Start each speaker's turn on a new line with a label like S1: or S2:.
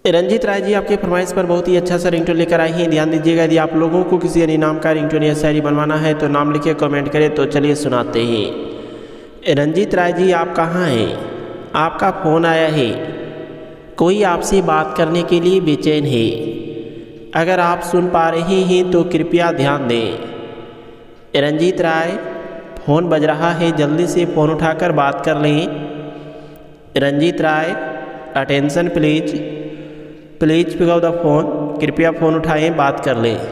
S1: रंजीत राय जी आपकी फरमाइश पर बहुत ही अच्छा सा रिंगटोन लेकर आई हैं। ध्यान दीजिएगा, यदि आप लोगों को किसी अन्य नाम का रिंगटोन या शायरी बनवाना है तो नाम लिखे कमेंट करें। तो चलिए सुनाते हैं। रंजीत राय जी आप कहाँ हैं? आपका फ़ोन आया है, कोई आपसे बात करने के लिए बेचैन है। अगर आप सुन पा रहे हैं तो कृपया ध्यान दें। रंजीत राय फ़ोन बज रहा है, जल्दी से फ़ोन उठाकर बात कर लें। Ranjit Rai attention please pick up the phone, कृपया फ़ोन उठाएं, बात कर लें।